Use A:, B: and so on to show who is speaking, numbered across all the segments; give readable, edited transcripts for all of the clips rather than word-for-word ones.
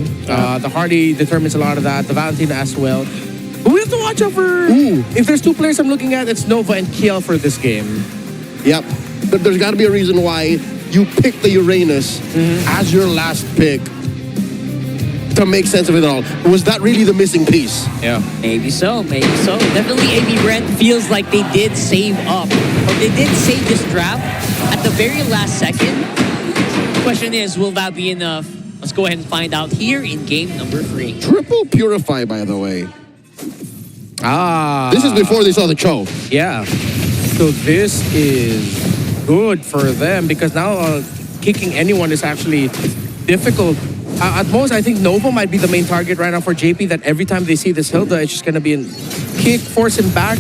A: The Hardy determines a lot of that. The Valentina as well. But we have to watch out for... If there's two players I'm looking at, it's Nova and Kiel for this game.
B: Yep. But there's got to be a reason why you picked the Uranus as your last pick to make sense of it all. Was that really the missing piece?
A: Yeah.
C: Maybe so, maybe so. Definitely APBren feels like they did save up. Or they did save this draft at the very last second. The question is, will that be enough? Let's go ahead and find out here in game number 3.
B: Triple Purify, by the way.
A: Ah.
B: This is before they saw the Cho.
A: Yeah. So this is good for them because now kicking anyone is actually difficult. At most, I think Nova might be the main target right now for JP, that every time they see this Hilda, it's just going to be a kick, force him back.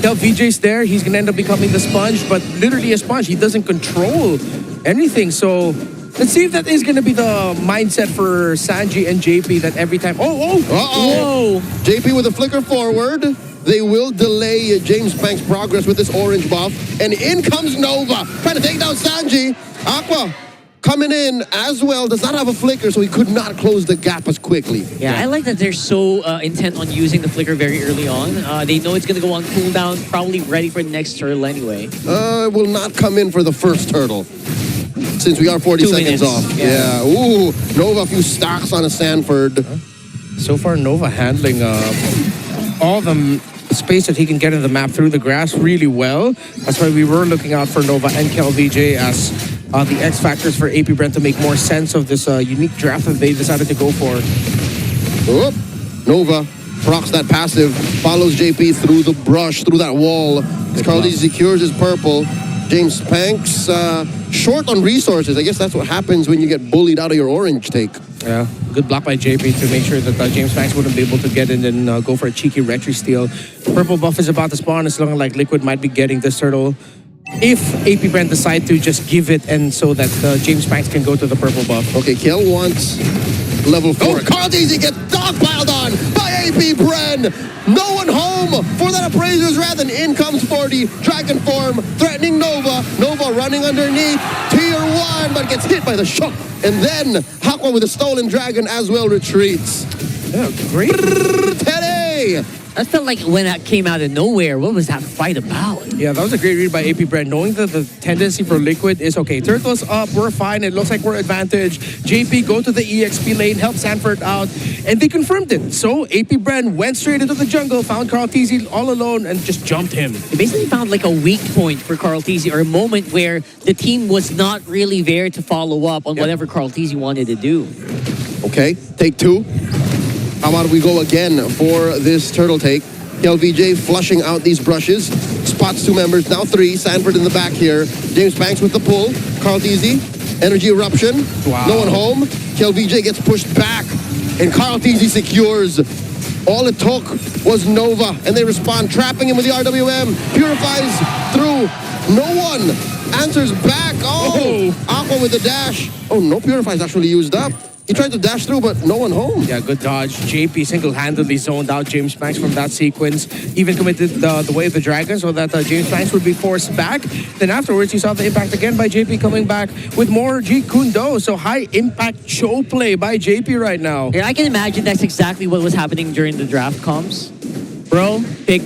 A: Tell VJ's there, he's going to end up becoming the sponge, but literally a sponge. He doesn't control anything. So let's see if that is going to be the mindset for Sanji and JP, that every time...
B: Whoa! JP with a flicker forward. They will delay James Banks' progress with this orange buff. And in comes Nova, trying to take down Sanji. Aqua coming in as well, does not have a flicker, so he could not close the gap as quickly.
C: Yeah, I like that they're so intent on using the flicker very early on. They know it's going to go on cooldown, probably ready for the next turtle anyway.
B: It will not come in for the first turtle, since we are 40 seconds off. Yeah. Ooh, Nova, a few stocks on a Sanford.
A: So far, Nova handling all the space that he can get in the map through the grass really well. That's why we were looking out for Nova and KelVJ as the X factors for APBren to make more sense of this unique draft that they decided to go for.
B: Nova procs that passive, follows JP through the brush, through that wall. Carly secures his purple. James Banks short on resources. I guess that's what happens when you get bullied out of your orange take.
A: Yeah, good block by JP to make sure that James Banks wouldn't be able to get in and go for a cheeky retry steal. Purple buff is about to spawn. It's looking like Liquid might be getting this turtle. If APBren decide to just give it and so that James Banks can go to the purple buff.
B: Okay, Kiel wants level 4. Oh, Carl Deasy gets dogpiled on by APBren. No one home for that Appraiser's Wrath, and in comes 40. Dragon form threatening Nova. Nova running underneath. Tier 1, but gets hit by the shock. And then Aqua with a stolen dragon as well retreats.
A: Yeah, great.
B: Teddy!
C: That felt like when that came out of nowhere. What was that fight about?
A: Yeah, that was a great read by APBren, knowing that the tendency for Liquid is, okay, Turtle's up, we're fine, it looks like we're advantage. JP, go to the EXP lane, help Sanford out, and they confirmed it. So APBren went straight into the jungle, found Carl TZ all alone, and just jumped him.
C: They basically found like a weak point for Carl TZ, or a moment where the team was not really there to follow up on whatever Carl TZ wanted to do.
B: Okay, take 2. How about we go again for this turtle take? KelVJ flushing out these brushes. Spots 2 members, now 3. Sanford in the back here. James Banks with the pull. Carl TZ, energy eruption.
A: Wow.
B: No one home. KelVJ gets pushed back. And Carl TZ secures. All it took was Nova. And they respond, trapping him with the RWM. Purifies through. No one answers back. Oh, Aqua with the dash. Oh, no Purifies actually used up. He tried to dash through, but no one home.
A: Yeah, good dodge. JP single-handedly zoned out James Banks from that sequence. Even committed the way of the dragon so that James Banks would be forced back. Then afterwards, you saw the impact again by JP coming back with more G Kundo. So high-impact show play by JP right now.
C: Yeah, I can imagine that's exactly what was happening during the draft comms. Bro, pick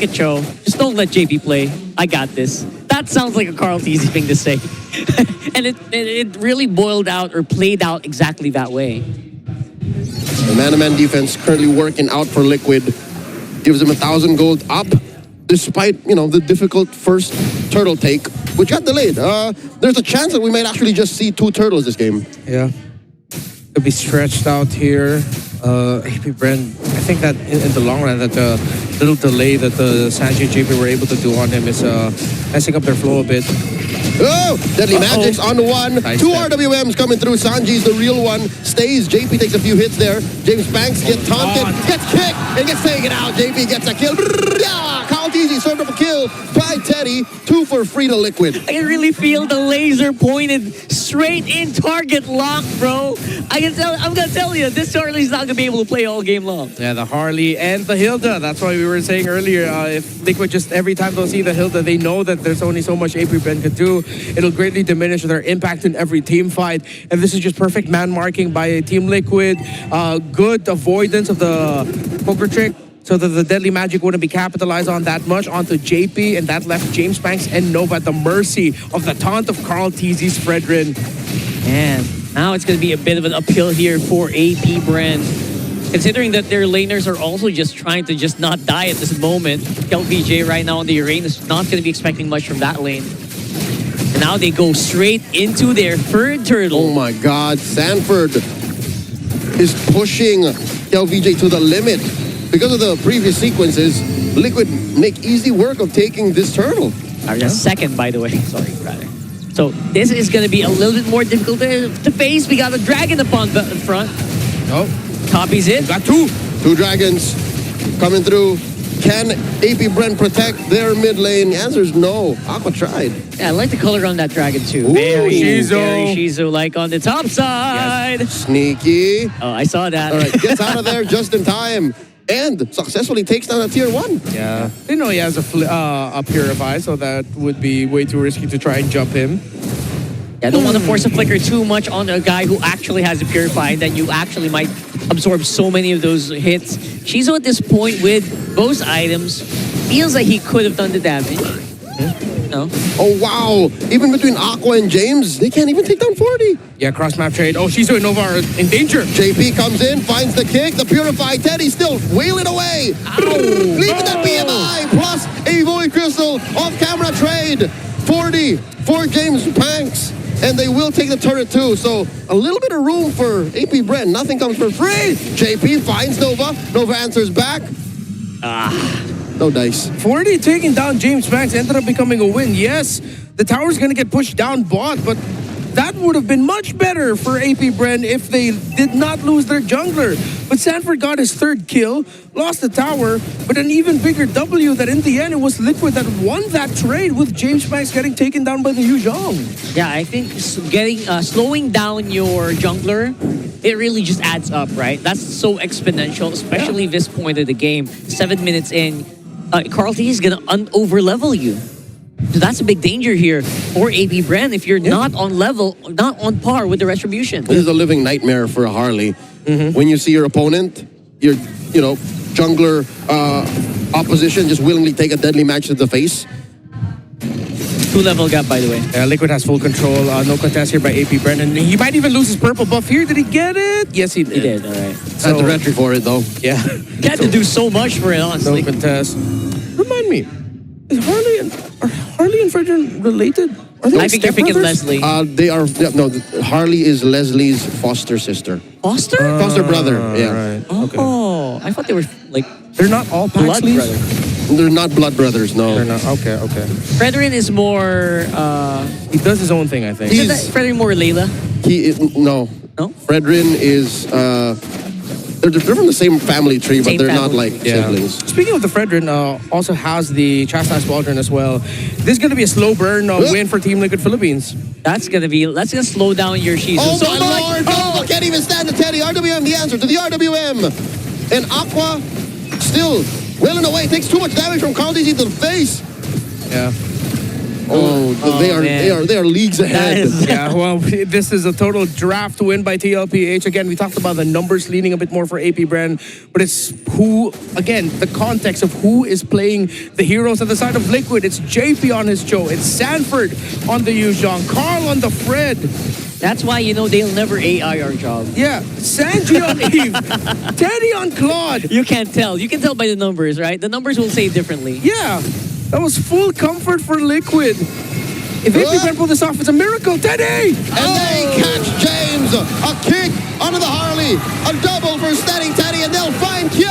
C: a Cho. Just don't let JP play. I got this. That sounds like a Carl TZ thing to say. And it really boiled out or played out exactly that way.
B: The man-to-man defense currently working out for Liquid. Gives him 1,000 gold up, despite, the difficult first turtle take, which got delayed. There's a chance that we might actually just see 2 turtles this game.
A: Yeah. Could be stretched out here. APBren, I think that in the long run, that little delay that the Sanji and JP were able to do on him is messing up their flow a bit.
B: Oh, Deadly Magic's on 1.
A: Nice
B: 2
A: step.
B: RWMs coming through. Sanji's the real one. Stays. JP takes a few hits there. James Banks gets taunted, gets kicked, and gets taken out. JP gets a kill. Yeah, Carl Easy served up a kill by Teddy. 2 for free to Liquid.
C: I can really feel the laser pointed straight in target lock, bro. I'm gonna tell you, this Harley's not gonna be able to play all game long.
A: Yeah, the Harley and the Hilda. That's why we were saying earlier, if Liquid just every time they'll see the Hilda, they know that there's only so much APBren could do. It'll greatly diminish their impact in every team fight. And this is just perfect man marking by Team Liquid. Good avoidance of the poker trick, so that the deadly magic wouldn't be capitalized on that much onto JP, and that left James Banks and Nova at the mercy of the taunt of Carl TZ's Fredrin.
C: And now it's going to be a bit of an uphill here for APBren, considering that their laners are also just trying to just not die at this moment. TLPJ right now on the Uranus not going to be expecting much from that lane. And now they go straight into their third turtle.
B: Oh my God, Sanford is pushing LVJ to the limit. Because of the previous sequences, Liquid make easy work of taking this turtle.
C: Second, by the way. Sorry, rather. So this is going to be a little bit more difficult to face. We got a dragon up on the front.
A: Oh,
C: Copies it.
A: got 2.
B: 2 dragons coming through. Can APBren protect their mid lane? The answer is no. Aqua tried.
C: Yeah, I like the color on that dragon too.
B: Ooh,
C: Very
A: Shizu.
C: Shizu-like on the top side.
A: Yes.
B: Sneaky.
C: Oh, I saw that.
B: All right, gets out of there just in time. And successfully takes down a tier 1.
A: Yeah. They know he has a Purify, so that would be way too risky to try and jump him.
C: Yeah, I don't want to force a flicker too much on a guy who actually has a Purify, and then you actually might absorb so many of those hits. Shizu at this point with both items feels like he could have done the damage. No.
B: Oh, wow. Even between Aqua and James, they can't even take down 40.
A: Yeah, cross-map trade. Oh, Shizu and Nova are in danger.
B: JP comes in, finds the kick, the Purify. Teddy still wheeling away. Leaving that BMI plus a Void Crystal off-camera trade. 40 for James Banks. And they will take the turret too. So a little bit of room for APBren. Nothing comes for free. JP finds Nova. Nova answers back. No dice.
A: 40 taking down James Banks ended up becoming a win. Yes, the tower's going to get pushed down bot, but that would have been much better for APBren if they did not lose their jungler. But Sanford got his 3rd kill, lost the tower, but an even bigger W that in the end it was Liquid that won that trade with James Banks getting taken down by the Yu Zhong.
C: Yeah, I think slowing down your jungler, it really just adds up, right? That's so exponential, especially this point of the game. 7 minutes in, Carl T is going to over-level you. So that's a big danger here for APBren if you're not on level, not on par with the Retribution.
B: This is a living nightmare for a Harley. When you see your opponent, your jungler opposition just willingly take a deadly match to the face.
C: 2-level gap, by the way.
A: Liquid has full control. No contest here by APBren. And he might even lose his purple buff here. Did he get it? Yes, he did.
C: He did, all right.
B: Had to retry for it, though.
A: Yeah.
C: He had to do so much for it, honestly.
A: No contest. Remind me, are Harley and Fredrin related? Are they
C: I think you're thinking Leslie.
B: They are. No, Harley is Leslie's foster sister.
C: Foster?
B: Foster brother. Yeah.
A: Right. Okay.
C: Oh, I thought they were like
A: They're not all
C: blood
A: Paxleys?
C: brothers.
B: They're not blood brothers. No.
A: They're not. Okay.
C: Fredrin is more.
A: He does his own thing, I think.
C: Isn't that Fredrin more Layla?
B: He is, no.
C: No?
B: Fredrin is. They're from the same family tree, but
C: Same
B: they're not
C: family.
B: like siblings.
A: Speaking of the Fredrin, also has the Chastise Squadron as well. This is going to be a slow burn win for Team Liquid Philippines.
C: That's gonna slow down your Shizu.
B: Oh
C: So
B: my
C: like-
B: lord! Nova can't even stand the Teddy. RWM the answer to the RWM. And Aqua still willing away. Takes too much damage from Carl DZ to the face.
A: Yeah.
B: Oh, they are leagues ahead.
C: is-
A: Yeah, well, this is a total draft win by TLPH. Again, we talked about the numbers leaning a bit more for APBren, but it's the context of who is playing the heroes at the side of Liquid. It's JP on his Joe. It's Sanford on the Yu Zhong. Carl on the Fred.
C: That's why they'll never AI our job.
A: Yeah, Sanji on Eve. Teddy on Claude.
C: You can't tell. You can tell by the numbers, right? The numbers will say differently.
A: Yeah, that was full comfort for Liquid. If APBren pull this off, it's a miracle. Teddy!
B: And they catch James. A kick onto the Harley. A double for Steady Teddy, and they'll find Kyo.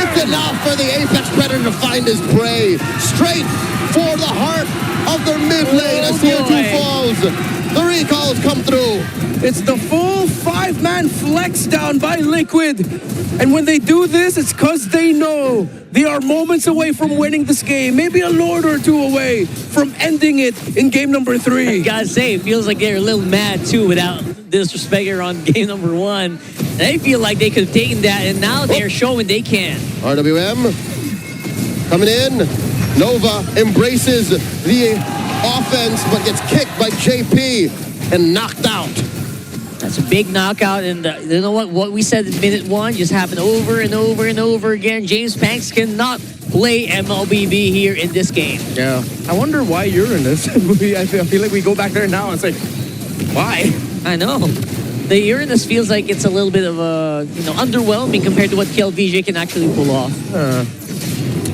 B: It's enough for the Apex Predator to find his prey. Straight for the heart of their mid lane as tier 2 falls. The recalls come through.
A: It's the full 5-man flex down by Liquid. And when they do this, it's because they know they are moments away from winning this game. Maybe a lord or two away from ending it in game number 3.
C: Gotta say, it feels like they're a little mad too without disrespect here on game number 1. They feel like they could have taken that, and now they're showing they can.
B: RWM coming in. Nova embraces the offense, but gets kicked by JP and knocked out.
C: That's a big knockout, and you know what we said in minute 1 just happened over and over and over again. James Panks cannot play MLBB here in this game.
A: Yeah. I wonder why you're in this. I feel like we go back there now and say, why?
C: I know. The Uranus feels like it's a little bit of a, underwhelming compared to what TLPH can actually pull off.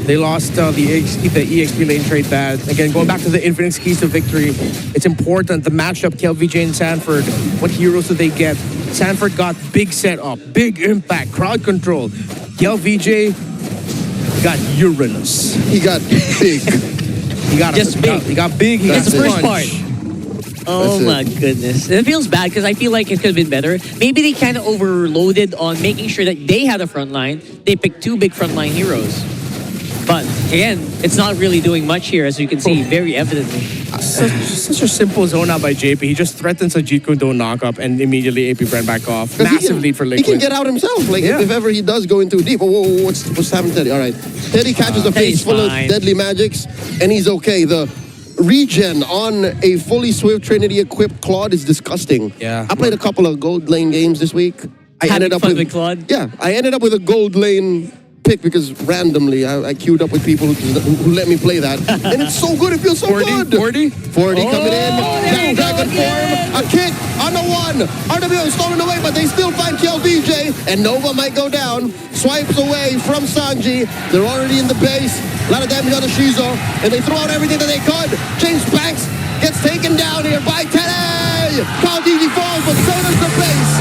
A: They lost the EXP lane trade bad. Again, going back to the Infinix keys to victory, it's important. The matchup, KLVJ and Sanford, what heroes do they get? Sanford got big setup, big impact, crowd control. KLVJ got Uranus.
B: He got big.
A: He got big. He got big. He got
C: That's the first
A: punch.
C: part. Oh my goodness. It feels bad because I feel like it could have been better. Maybe they kind of overloaded on making sure that they had a front line. They picked 2 big frontline heroes. But again, it's not really doing much here, as you can see very evidently.
A: Such a simple zone out by JP. He just threatens a Jeet Kune Do knock-up and immediately APBren back off. Massive lead for Liquid.
B: He can get out himself. Like if ever he does go in too deep. Whoa, what's happening, Teddy? All right. Teddy catches a face full of deadly magics, and he's okay. The regen on a fully Swift Trinity equipped Claude is disgusting.
A: Yeah.
B: I played a couple of gold lane games this week. I ended up with
C: Claude.
B: Yeah, I ended up with a gold lane pick because randomly I queued up with people who let me play that. And it's so good, it feels so
A: 40,
B: good.
A: 40?
B: 40 coming in. Down dragon form. A kick on the 1. RWM stolen away, but they still find KLVJ. And Nova might go down. Swipes away from Sanji. They're already in the base. A lot of damage on the Shizo. And they throw out everything that they could. James Banks gets taken down here by Teddy. Caldini falls, but so does the base.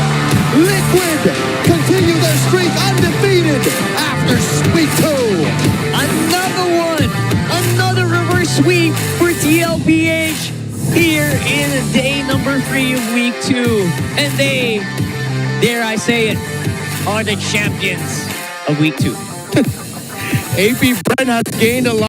B: Liquid continue their streak undefeated after sweep 2.
C: Another one. Another reverse sweep for TLPH here in day number 3 of week 2. And they, dare I say it, are the champions of week 2.
A: APBren has gained a lot.